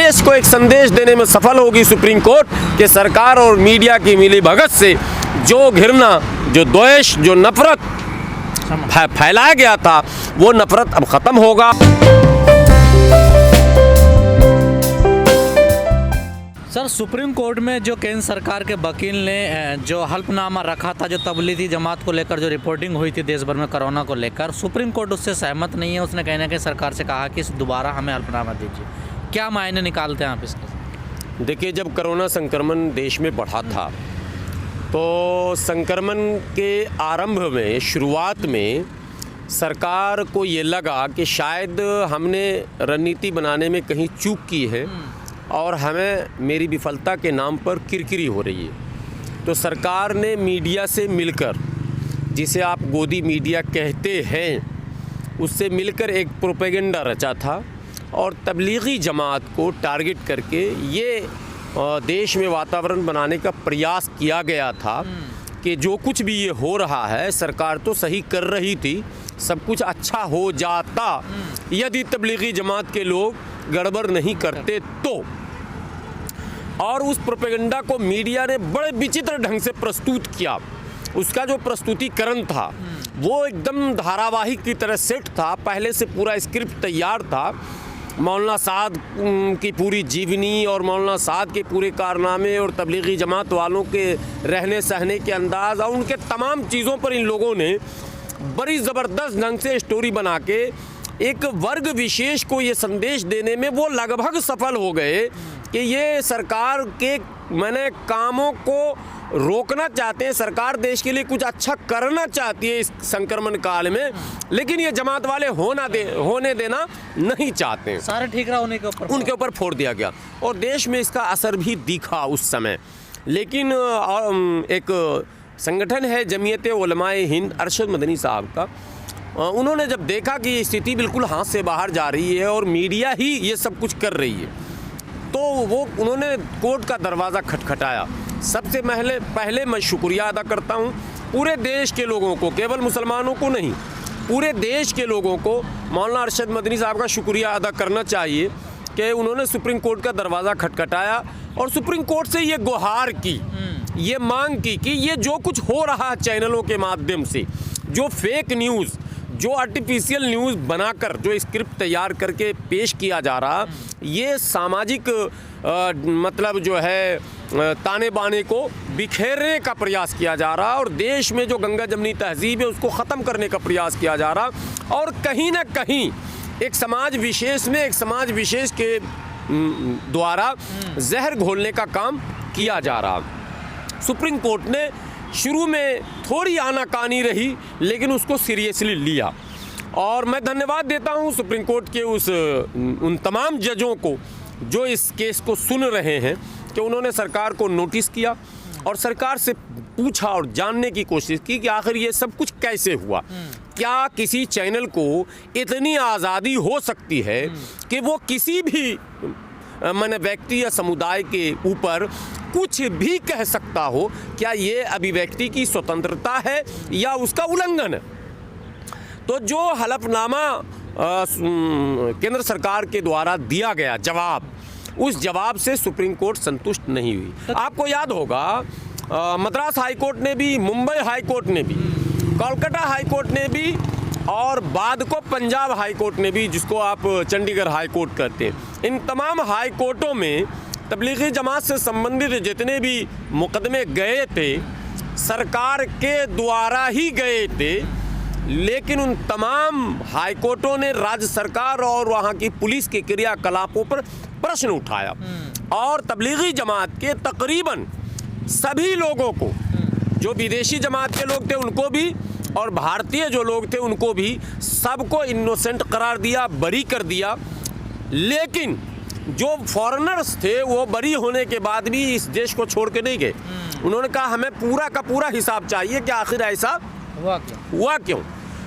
देश को एक संदेश देने में सफल होगी सुप्रीम कोर्ट कि सरकार और मीडिया की मिलीभगत से जो घृणा, जो द्वेष, जो नफरत फैलाया गया था, वो नफरत अब ख़त्म होगा। सर, सुप्रीम कोर्ट में जो केंद्र सरकार के वकील ने जो हल्फनामा रखा था, जो तबलीगी जमात को लेकर जो रिपोर्टिंग हुई थी देश भर में कोरोना को लेकर, सुप्रीम कोर्ट उससे सहमत नहीं है। उसने कहीं ना कहीं सरकार से कहा कि दोबारा हमें हल्फनामा दीजिए। क्या मायने निकालते हैं आप इसके? देखिए, जब कोरोना संक्रमण देश में बढ़ा था तो संक्रमण के आरंभ में, शुरुआत में सरकार को ये लगा कि शायद हमने रणनीति बनाने में कहीं चूक की है और हमें मेरी विफलता के नाम पर किरकिरी हो रही है। तो सरकार ने मीडिया से मिलकर, जिसे आप गोदी मीडिया कहते हैं, उससे मिलकर एक प्रोपेगेंडा रचा था और तबलीगी जमात को टारगेट करके ये देश में वातावरण बनाने का प्रयास किया गया था कि जो कुछ भी ये हो रहा है, सरकार तो सही कर रही थी, सब कुछ अच्छा हो जाता यदि तबलीगी जमात के लोग गड़बड़ नहीं करते तो। और उस प्रोपेगेंडा को मीडिया ने बड़े विचित्र ढंग से प्रस्तुत किया। उसका जो प्रस्तुतिकरण था वो एकदम धारावाहिक की तरह सेट था, पहले से पूरा स्क्रिप्ट तैयार था। मौलाना साद की पूरी जीवनी और मौलाना साद के पूरे कारनामे और तबलीगी जमात वालों के रहने सहने के अंदाज़ और उनके तमाम चीज़ों पर इन लोगों ने बड़ी ज़बरदस्त ढंग से स्टोरी बना के एक वर्ग विशेष को ये संदेश देने में वो लगभग सफल हो गए कि ये सरकार के कामों को रोकना चाहते हैं, सरकार देश के लिए कुछ अच्छा करना चाहती है इस संक्रमण काल में, लेकिन ये जमात वाले होने देना नहीं चाहते हैं। सारे ठीक रहा उनके ऊपर फोड़ दिया गया और देश में इसका असर भी दिखा उस समय। लेकिन एक संगठन है जमीयत उलमाए हिंद, अरशद मदनी साहब का, उन्होंने जब देखा कि ये स्थिति बिल्कुल हाथ से बाहर जा रही है और मीडिया ही ये सब कुछ कर रही है, तो उन्होंने कोर्ट का दरवाज़ा खटखटाया। सबसे पहले मैं शुक्रिया अदा करता हूँ पूरे देश के लोगों को, केवल मुसलमानों को नहीं, पूरे देश के लोगों को मौलाना अरशद मदनी साहब का शुक्रिया अदा करना चाहिए कि उन्होंने सुप्रीम कोर्ट का दरवाज़ा खटखटाया और सुप्रीम कोर्ट से ये गुहार की, ये मांग की कि ये जो कुछ हो रहा है चैनलों के माध्यम से, जो फेक न्यूज़, जो आर्टिफिशियल न्यूज़ बनाकर जो स्क्रिप्ट तैयार करके पेश किया जा रहा, ये सामाजिक मतलब जो है ताने बाने को बिखेरने का प्रयास किया जा रहा और देश में जो गंगा जमनी तहजीब है उसको ख़त्म करने का प्रयास किया जा रहा और कहीं ना कहीं एक समाज विशेष के द्वारा जहर घोलने का काम किया जा रहा। सुप्रीम कोर्ट ने शुरू में थोड़ी आनाकानी रही लेकिन उसको सीरियसली लिया और मैं धन्यवाद देता हूं सुप्रीम कोर्ट के उन तमाम जजों को जो इस केस को सुन रहे हैं कि उन्होंने सरकार को नोटिस किया और सरकार से पूछा और जानने की कोशिश की कि आखिर ये सब कुछ कैसे हुआ। क्या किसी चैनल को इतनी आज़ादी हो सकती है कि वो किसी भी व्यक्ति या समुदाय के ऊपर कुछ भी कह सकता हो? क्या ये अभिव्यक्ति की स्वतंत्रता है या उसका उल्लंघन है? तो जो हलफनामा केंद्र सरकार के द्वारा दिया गया जवाब, उस जवाब से सुप्रीम कोर्ट संतुष्ट नहीं हुई। आपको याद होगा मद्रास हाई कोर्ट ने भी, मुंबई हाई कोर्ट ने भी, कोलकाता हाई कोर्ट ने भी और बाद को पंजाब हाई कोर्ट ने भी, जिसको आप चंडीगढ़ हाई कोर्ट कहते हैं, इन तमाम हाई कोर्टों में तबलीगी जमात से संबंधित जितने भी मुकदमे गए थे सरकार के द्वारा ही गए थे, लेकिन उन तमाम हाई कोर्टों ने राज्य सरकार और वहाँ की पुलिस के क्रियाकलापों पर प्रश्न उठाया और तबलीगी जमात के तकरीबन सभी लोगों को, जो विदेशी जमात के लोग थे उनको भी और भारतीय जो लोग थे उनको भी, सबको इनोसेंट करार दिया, बरी कर दिया। लेकिन जो फॉरेनर्स थे वो बरी होने के बाद भी इस देश को छोड़ के नहीं गए। उन्होंने कहा हमें पूरा का पूरा हिसाब चाहिए कि आखिर ऐसा हुआ क्यों।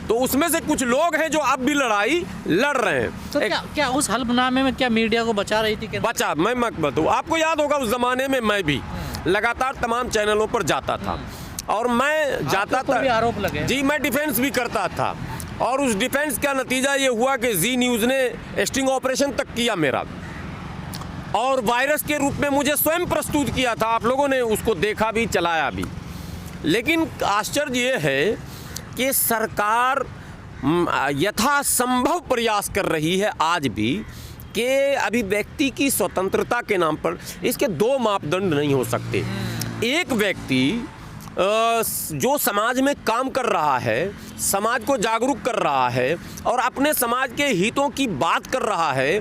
तो उसमें से कुछ लोग हैं जो अब भी लड़ाई लड़ रहे हैं। तो क्या उस हल्फनामे में क्या मीडिया को बचा रही थी? बचा, मैं बताऊँ आपको, याद होगा उस ज़माने में मैं भी लगातार तमाम चैनलों पर जाता था और मैं जाता था, आरोप लगे जी, मैं डिफेंस भी करता था और उस डिफेंस का नतीजा ये हुआ कि जी न्यूज़ ने स्टिंग ऑपरेशन तक किया मेरा। और वायरस के रूप में मुझे स्वयं प्रस्तुत किया था। आप लोगों ने उसको देखा भी, चलाया भी। लेकिन आश्चर्य ये है कि सरकार यथासंभव प्रयास कर रही है आज भी कि अभिव्यक्ति की स्वतंत्रता के नाम पर इसके दो मापदंड नहीं हो सकते। एक व्यक्ति जो समाज में काम कर रहा है, समाज को जागरूक कर रहा है और अपने समाज के हितों की बात कर रहा है,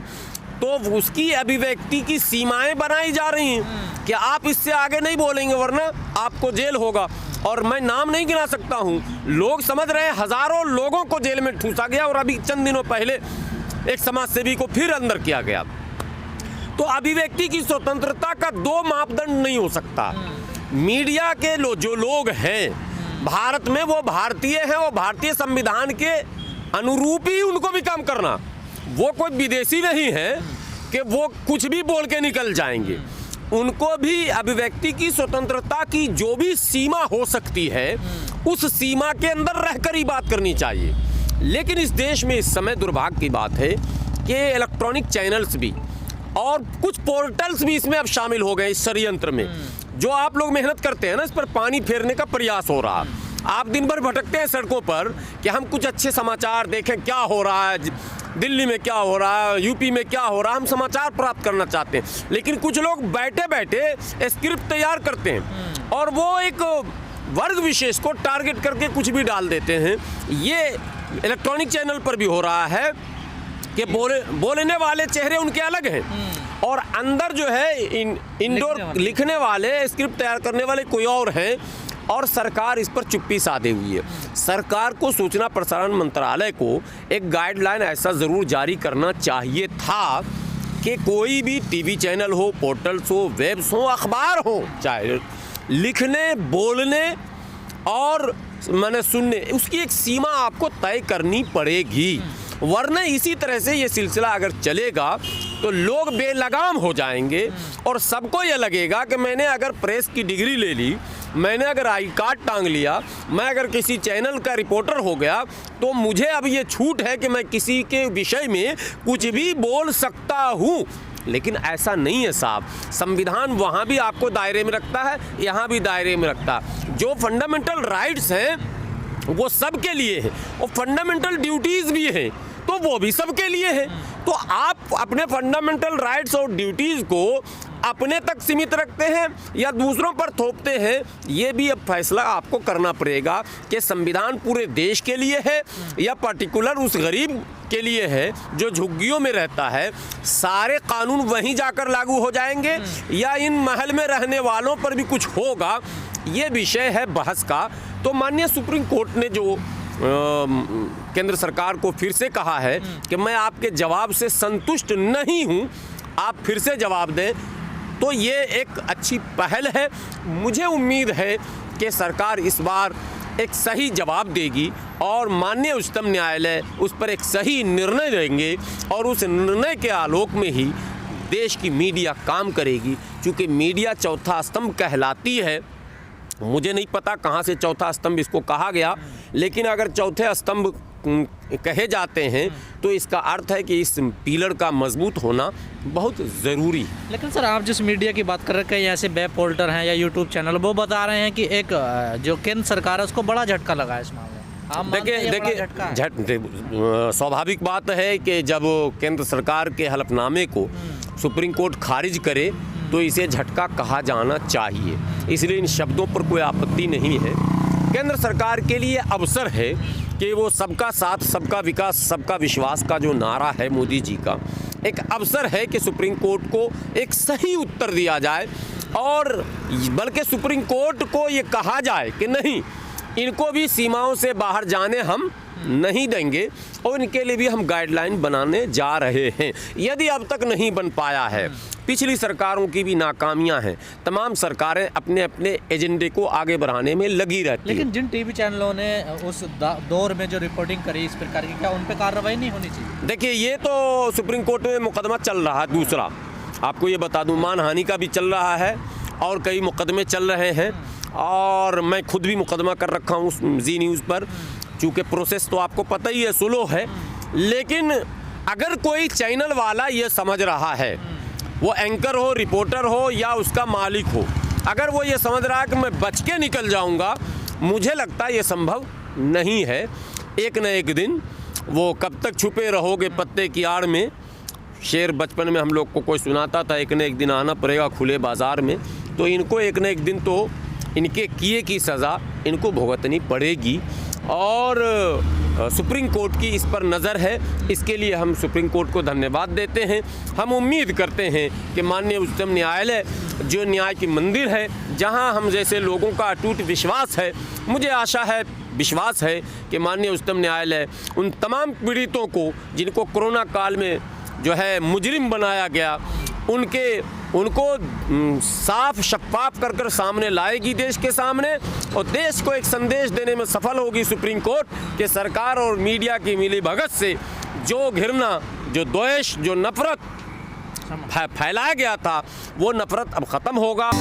तो उसकी अभिव्यक्ति की सीमाएं बनाई जा रही हैं कि आप इससे आगे नहीं बोलेंगे वरना आपको जेल होगा। और मैं नाम नहीं गिना सकता हूं, लोग समझ रहे हैं, हजारों लोगों को जेल में ठूंसा गया और अभी चंद दिनों पहले एक समाजसेवी को फिर अंदर किया गया। तो अभिव्यक्ति की स्वतंत्रता का दो मापदंड नहीं हो सकता। मीडिया के जो लोग हैं भारत में, वो भारतीय हैं, वो भारतीय संविधान के अनुरूप ही उनको भी काम करना। वो कोई विदेशी नहीं है कि वो कुछ भी बोल के निकल जाएंगे। उनको भी अभिव्यक्ति की स्वतंत्रता की जो भी सीमा हो सकती है उस सीमा के अंदर रहकर ही बात करनी चाहिए। लेकिन इस देश में इस समय दुर्भाग्य की बात है कि इलेक्ट्रॉनिक चैनल्स भी और कुछ पोर्टल्स भी इसमें अब शामिल हो गए इस षड्यंत्र में। जो आप लोग मेहनत करते हैं ना, इस पर पानी फेरने का प्रयास हो रहा। आप दिन भर भटकते हैं सड़कों पर कि हम कुछ अच्छे समाचार देखें, क्या हो रहा है दिल्ली में, क्या हो रहा है यूपी में, क्या हो रहा है, हम समाचार प्राप्त करना चाहते हैं। लेकिन कुछ लोग बैठे बैठे स्क्रिप्ट तैयार करते हैं और वो एक वर्ग विशेष को टारगेट करके कुछ भी डाल देते हैं। ये इलेक्ट्रॉनिक चैनल पर भी हो रहा है कि बोलने वाले चेहरे उनके अलग हैं और अंदर जो है इंडोर लिखने वाले, स्क्रिप्ट तैयार करने वाले कोई और हैं और सरकार इस पर चुप्पी साधे हुई है। सरकार को सूचना प्रसारण मंत्रालय को एक गाइडलाइन ऐसा ज़रूर जारी करना चाहिए था कि कोई भी टीवी चैनल हो, पोर्टल्स हो, वेब्स हो, अखबार हो, चाहे लिखने, बोलने और मैंने सुनने, उसकी एक सीमा आपको तय करनी पड़ेगी। वरना इसी तरह से ये सिलसिला अगर चलेगा तो लोग बेलगाम हो जाएंगे और सबको ये लगेगा कि मैंने अगर प्रेस की डिग्री ले ली, मैंने अगर आई कार्ड टांग लिया, मैं अगर किसी चैनल का रिपोर्टर हो गया तो मुझे अब ये छूट है कि मैं किसी के विषय में कुछ भी बोल सकता हूँ। लेकिन ऐसा नहीं है साहब। संविधान वहाँ भी आपको दायरे में रखता है, यहाँ भी दायरे में रखता है। जो फंडामेंटल राइट्स हैं वो सबके लिए है और फंडामेंटल ड्यूटीज़ भी हैं तो वो भी सबके लिए है। तो आप अपने फंडामेंटल राइट्स और ड्यूटीज़ को अपने तक सीमित रखते हैं या दूसरों पर थोपते हैं, ये भी अब फैसला आपको करना पड़ेगा कि संविधान पूरे देश के लिए है या पर्टिकुलर उस गरीब के लिए है जो झुग्गियों में रहता है। सारे कानून वहीं जाकर लागू हो जाएंगे या इन महल में रहने वालों पर भी कुछ होगा, ये विषय है बहस का। तो माननीय सुप्रीम कोर्ट ने जो केंद्र सरकार को फिर से कहा है कि मैं आपके जवाब से संतुष्ट नहीं हूं, आप फिर से जवाब दें, तो ये एक अच्छी पहल है। मुझे उम्मीद है कि सरकार इस बार एक सही जवाब देगी और माननीय उच्चतम न्यायालय उस पर एक सही निर्णय देंगे और उस निर्णय के आलोक में ही देश की मीडिया काम करेगी। क्योंकि मीडिया चौथा स्तंभ कहलाती है। मुझे नहीं पता कहाँ से चौथा स्तंभ इसको कहा गया, लेकिन अगर चौथे स्तंभ कहे जाते हैं तो इसका अर्थ है कि इस पिलर का मजबूत होना बहुत ज़रूरी है। लेकिन सर, आप जिस मीडिया की बात कर रहे हैं, ऐसे वेब पोर्टल हैं या यूट्यूब चैनल, वो बता रहे हैं कि एक जो केंद्र सरकार है उसको बड़ा झटका लगा है इस मामले। देखिए स्वाभाविक बात है कि जब केंद्र सरकार के हलफनामे को सुप्रीम कोर्ट खारिज करे तो इसे झटका कहा जाना चाहिए, इसलिए इन शब्दों पर कोई आपत्ति नहीं है। केंद्र सरकार के लिए अवसर है कि वो सबका साथ, सबका विकास, सबका विश्वास का जो नारा है मोदी जी का, एक अवसर है कि सुप्रीम कोर्ट को एक सही उत्तर दिया जाए और बल्कि सुप्रीम कोर्ट को ये कहा जाए कि नहीं, इनको भी सीमाओं से बाहर जाने हम नहीं देंगे और इनके लिए भी हम गाइडलाइन बनाने जा रहे हैं। यदि अब तक नहीं बन पाया है, पिछली सरकारों की भी नाकामियां हैं, तमाम सरकारें अपने अपने एजेंडे को आगे बढ़ाने में लगी रहती हैं। लेकिन जिन टीवी चैनलों ने उस दौर में जो रिपोर्टिंग करी इस प्रकार की, क्या उन पर कार्रवाई नहीं होनी चाहिए? देखिए, ये तो सुप्रीम कोर्ट में मुकदमा चल रहा है। दूसरा आपको ये बता दूं, मानहानि का भी चल रहा है और कई मुकदमे चल रहे हैं और मैं खुद भी मुकदमा कर रखा हूँ जी न्यूज़ पर। चूँकि प्रोसेस तो आपको पता ही है, स्लो है। लेकिन अगर कोई चैनल वाला ये समझ रहा है वो एंकर हो, रिपोर्टर हो या उसका मालिक हो, अगर वो ये समझ रहा है कि मैं बच के निकल जाऊंगा, मुझे लगता है ये संभव नहीं है। एक न एक दिन वो कब तक छुपे रहोगे पत्ते की आड़ में, शेर बचपन में हम लोग को कोई सुनाता था, एक न एक दिन आना पड़ेगा खुले बाज़ार में। तो इनको एक न एक दिन तो इनके किए की सज़ा इनको भुगतनी पड़ेगी। और सुप्रीम कोर्ट की इस पर नज़र है, इसके लिए हम सुप्रीम कोर्ट को धन्यवाद देते हैं। हम उम्मीद करते हैं कि माननीय उच्चतम न्यायालय जो न्याय की मंदिर है, जहां हम जैसे लोगों का अटूट विश्वास है, मुझे आशा है, विश्वास है कि माननीय उच्चतम न्यायालय उन तमाम पीड़ितों को जिनको कोरोना काल में जो है मुजरिम बनाया गया, उनको साफ शफाफ कर सामने लाएगी देश के सामने, और देश को एक संदेश देने में सफल होगी सुप्रीम कोर्ट कि सरकार और मीडिया की मिलीभगत से जो घृणा, जो द्वेष, जो नफरत फैलाया गया था, वो नफरत अब ख़त्म होगा।